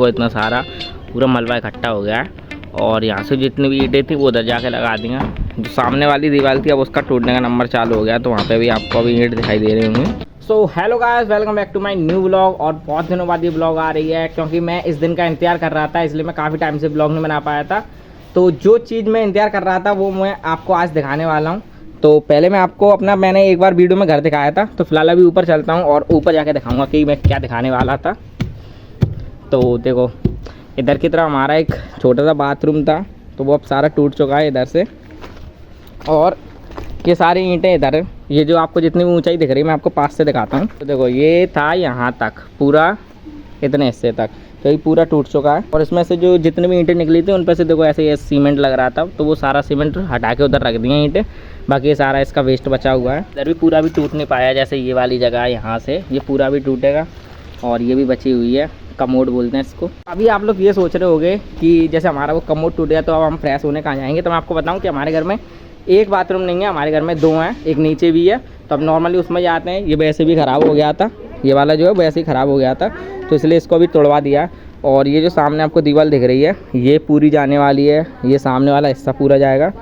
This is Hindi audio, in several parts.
वो इतना सारा पूरा मलबा इकट्ठा हो गया है और यहाँ से जितनी भी ईंटें थी वो उधर जाके लगा दी हैं। जो सामने वाली दीवार थी अब उसका टूटने का नंबर चालू हो गया, तो वहाँ पे भी आपको अभी ईंट दिखाई दे रही होंगी। So hello guys, welcome back to my new vlog. और बहुत दिनों बाद ये व्लॉग आ रही है क्योंकि मैं इस दिन का इंतजार कर रहा था, इसलिए मैं काफ़ी टाइम से व्लॉग नहीं बना पाया था। तो जो चीज़ मैं इंतजार कर रहा था वो मैं आपको आज दिखाने वाला हूँ। तो पहले मैं आपको मैंने एक बार वीडियो में घर दिखाया था, तो फिलहाल अभी ऊपर चलता हूँ और ऊपर जाके दिखाऊंगा कि मैं क्या दिखाने वाला था। तो देखो इधर की तरफ हमारा एक छोटा सा बाथरूम था, तो वो अब सारा टूट चुका है इधर से। और ये सारी ईंटें इधर, ये जो आपको जितनी भी ऊंचाई दिख रही है मैं आपको पास से दिखाता हूँ। तो देखो ये था यहाँ तक पूरा, इतने हिस्से तक, तो ये पूरा टूट चुका है। और इसमें से जो जितनी भी ईंटें निकली थी उन पर से देखो ऐसे ये सीमेंट लग रहा था, तो वो सारा सीमेंट हटा के उधर रख दिए ईंटें। बाकी ये सारा इसका वेस्ट बचा हुआ है। इधर भी पूरा भी टूट नहीं पाया, जैसे ये वाली जगह है यहाँ से ये पूरा भी टूटेगा और ये भी बची हुई है, कमोड बोलते हैं इसको। अभी आप लोग ये सोच रहे होंगे कि जैसे हमारा वो कमोड टूट गया तो अब हम फ्रेश होने कहाँ जाएंगे। तो मैं आपको बताऊं कि हमारे घर में एक बाथरूम नहीं है, हमारे घर में दो हैं, एक नीचे भी है। तो अब नॉर्मली उसमें जाते हैं। ये वैसे भी ख़राब हो गया था, ये वाला जो है वैसे ही ख़राब हो गया था, तो इसलिए इसको भी तोड़वा दिया। और ये जो सामने आपको दीवार दिख रही है ये पूरी जाने वाली है, ये सामने वाला हिस्सा पूरा जाएगा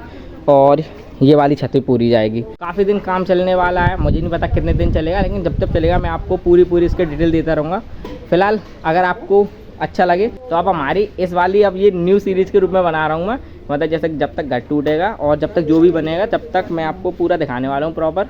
और ये वाली छत भी पूरी जाएगी। काफ़ी दिन काम चलने वाला है, मुझे नहीं पता कितने दिन चलेगा, लेकिन जब तक चलेगा मैं आपको पूरी इसके डिटेल देता रहूँगा। फिलहाल अगर आपको अच्छा लगे तो आप हमारी इस वाली अब ये न्यू सीरीज़ के रूप में बना रहा हूँ मैं, मतलब जैसे जब तक घर टूटेगा और जब तक जो भी बनेगा तब तक मैं आपको पूरा दिखाने वाला हूँ प्रॉपर।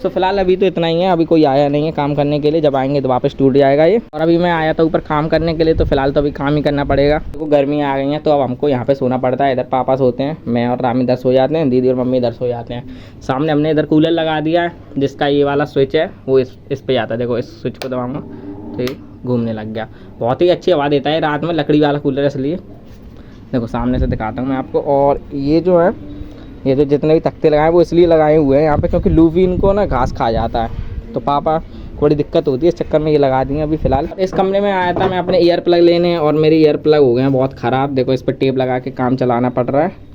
सो फिलहाल अभी तो इतना ही है, अभी कोई आया नहीं है काम करने के लिए, जब आएंगे तो वापस टूट जाएगा ये। और अभी मैं आया था ऊपर काम करने के लिए, तो फिलहाल तो अभी काम ही करना पड़ेगा। देखो गर्मी आ गई है तो अब हमको यहाँ पे सोना पड़ता है। इधर पापा सोते हैं, मैं और राम इधर सो जाते हैं, दीदी और मम्मी इधर सो जाते हैं। सामने हमने इधर कूलर लगा दिया है, जिसका ये वाला स्विच है वो इस पर जाता है। देखो इस स्विच को दबाऊँगा तो ये घूमने लग गया। बहुत ही अच्छी हवा देता है रात में, लकड़ी वाला कूलर है इसलिए। देखो सामने से दिखाता हूँ मैं आपको। और ये जो है ये जो जितने भी तख्ते लगाए वो इसलिए लगाए हुए हैं यहाँ पे क्योंकि लूफी इनको ना घास खा जाता है, तो पापा थोड़ी दिक्कत होती है, इस चक्कर में ये लगा दिए अभी फ़िलहाल। इस कमरे में आया था मैं अपने ईयर प्लग लेने और मेरे ईयर प्लग हो गए हैं बहुत ख़राब। देखो इस पर टेप लगा के काम चलाना पड़ रहा है।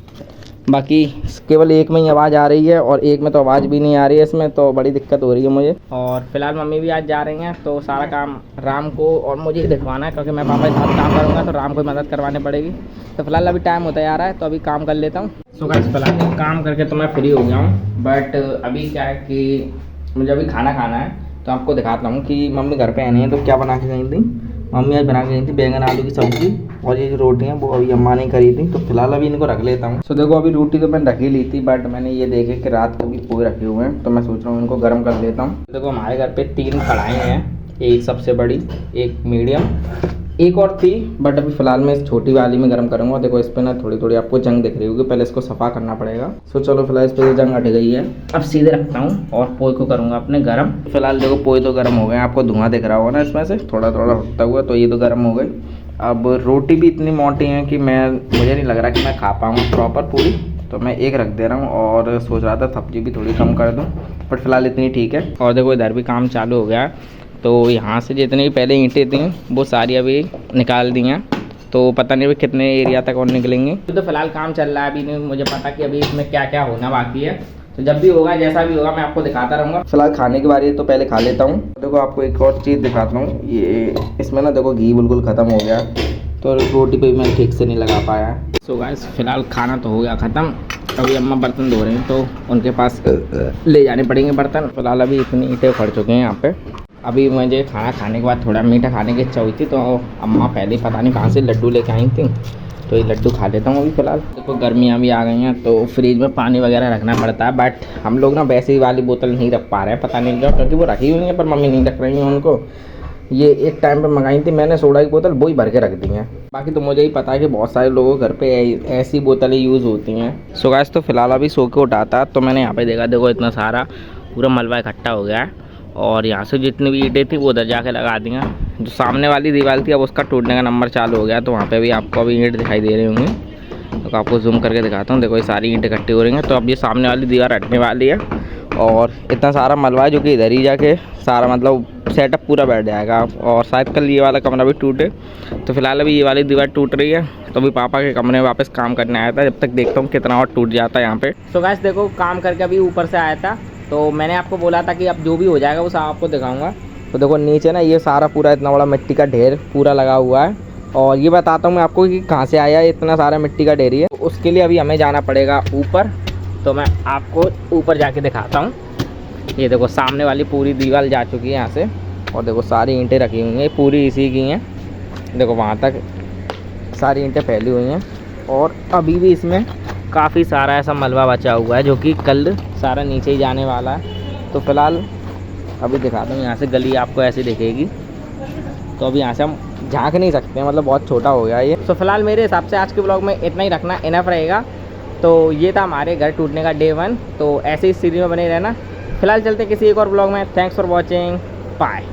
बाकी केवल एक में ही आवाज़ आ रही है और एक में तो आवाज़ भी नहीं आ रही है इसमें, तो बड़ी दिक्कत हो रही है मुझे। और फिलहाल मम्मी भी आज जा रही हैं, तो सारा काम राम को और मुझे ही दिखवाना है क्योंकि मैं पापा के साथ काम करूँगा तो राम को मदद करवानी पड़ेगी। तो फिलहाल अभी टाइम होता जा रहा है तो अभी काम कर लेता हूँ। सो गाइस फिलहाल काम करके तो मैं फ्री हो गया हूँ, बट अभी क्या है कि मुझे अभी खाना खाना है। तो आपको दिखाता हूँ कि मम्मी घर पे आनी है तो क्या बना के गई थी। मम्मी आज बना के गई थी बैंगन आलू की सब्ज़ी, और ये जो रोटी हैं वो अभी अम्मा ने करी थी। तो फिलहाल अभी इनको रख लेता हूँ। तो देखो अभी रोटी तो मैंने रख ही ली थी, बट मैंने ये देखे कि रात को भी पोए रखे हुए हैं, तो मैं सोच रहा हूँ इनको गर्म कर लेता हूँ। देखो हमारे घर पे 3 कढ़ाई हैं, एक सबसे बड़ी, एक मीडियम, एक और थी, बट अभी फ़िलहाल मैं इस छोटी वाली में गर्म करूँगा। देखो इस पर ना थोड़ी थोड़ी आपको जंग दिख रही होगी, पहले इसको सफ़ा करना पड़ेगा। सो चलो फिलहाल इस पर जंग हट गई है, अब सीधे रखता हूँ और पोए को करूँगा अपने गर्म। फिलहाल देखो पोए तो गर्म हो गए, आपको धुआं दिख रहा होगा ना इसमें से थोड़ा थोड़ा उठता हुआ, तो ये तो गर्म हो गई। अब रोटी भी इतनी मोटी है कि मुझे नहीं लग रहा कि मैं खा पाऊँगा प्रॉपर पूरी, तो मैं एक रख दे रहा हूँ। और सोच रहा था सब्जी भी थोड़ी कम कर दूँ, बट फिलहाल इतनी ठीक है। और देखो इधर भी काम चालू हो गया, तो यहाँ से जितनी भी पहले ईंटें थी वो सारी अभी निकाल दी हैं, तो पता नहीं अभी कितने एरिया तक और निकलेंगे। तो फिलहाल काम चल रहा है, अभी नहीं मुझे पता कि अभी इसमें क्या क्या होना बाकी है। तो जब भी होगा जैसा भी होगा मैं आपको दिखाता रहूँगा। फिलहाल खाने की बारी है तो पहले खा लेता हूँ। देखो आपको एक और चीज़ दिखाता हूँ, ये इसमें ना देखो घी बिल्कुल ख़त्म हो गया, तो रोटी पे भी मैं ठीक से नहीं लगा पाया। सो गाइस फिलहाल खाना तो हो गया ख़त्म, अभी अम्मा बर्तन धो रहे हैं तो उनके पास ले जाने पड़ेंगे बर्तन। फिलहाल अभी इतनी ईंटें फट चुके हैं यहाँ पे। अभी मुझे खाना खाने के बाद थोड़ा मीठा खाने की इच्छा हुई थी, तो अम्मा पहले पता नहीं कहाँ से लड्डू लेके आई थी, तो ये लड्डू खा लेता हूँ अभी फ़िलहाल। देखो गर्मियाँ भी आ गई हैं तो फ्रिज में पानी वगैरह रखना पड़ता है, बट हम लोग ना वैसे ही वाली बोतल नहीं रख पा रहे हैं, पता नहीं क्यों, क्योंकि वो रखी हुई है पर मम्मी नहीं रख रही हैं उनको। ये एक टाइम पे मंगाई थी मैंने सोडा की बोतल, वो ही भर के रख दी हैं। बाकी तो मुझे ही पता है कि बहुत सारे लोगों के घर पे ऐसी बोतलें यूज़ होती हैं। सो गाइस तो फिलहाल अभी सो के उठाता तो मैंने यहाँ पे देखा, देखो इतना सारा पूरा मलबा इकट्ठा हो गया है और यहाँ से जितनी भी ईंटें थी वो उधर जाके लगा दी हैं। जो सामने वाली दीवार थी अब उसका टूटने का नंबर चालू हो गया, तो वहाँ पे भी आपको अभी ईंट दिखाई दे रही होंगी। तो आपको जूम करके दिखाता हूँ। देखो ये सारी ईंटें इकट्ठी हो रही हैं, तो अब ये सामने वाली दीवार हटने वाली है और इतना सारा मलबा है जो कि इधर ही जाके सारा मतलब सेटअप पूरा बैठ जाएगा। और शायद कल ये वाला कमरा भी टूटे, तो फिलहाल अभी ये वाली दीवार टूट रही है, तो अभी पापा के कमरे में वापस काम करने आया था। जब तक देखता हूँ कितना और टूट जाता है यहाँ पे। सो गाइस देखो काम करके अभी ऊपर से आया था, तो मैंने आपको बोला था कि अब जो भी हो जाएगा वो सब आपको दिखाऊंगा। तो देखो नीचे ना ये सारा पूरा इतना बड़ा मिट्टी का ढेर पूरा लगा हुआ है, और ये बताता हूँ मैं आपको कि कहाँ से आया है इतना सारा मिट्टी का ढेरी है। उसके लिए अभी हमें जाना पड़ेगा ऊपर, तो मैं आपको ऊपर जाके दिखाता हूँ। ये देखो सामने वाली पूरी दीवार जा चुकी है यहाँ से, और देखो सारी ईंटें रखी हुई हैं, पूरी इसी की हैं। देखो वहाँ तक सारी ईंटें फैली हुई हैं, और अभी भी इसमें काफ़ी सारा ऐसा मलबा बचा हुआ है जो कि कल सारा नीचे ही जाने वाला है। तो फिलहाल अभी दिखाता हूँ, यहाँ से गली आपको ऐसी दिखेगी। तो अभी यहाँ से हम झांक नहीं सकते हैं, मतलब बहुत छोटा हो गया ये। तो फिलहाल मेरे हिसाब से आज के ब्लॉग में इतना ही रखना इनफ रहेगा। तो ये था हमारे घर टूटने का डे 1। तो ऐसे ही सीरीज में बने रहना। फिलहाल चलते किसी एक और ब्लॉग में। Thanks for watching, bye.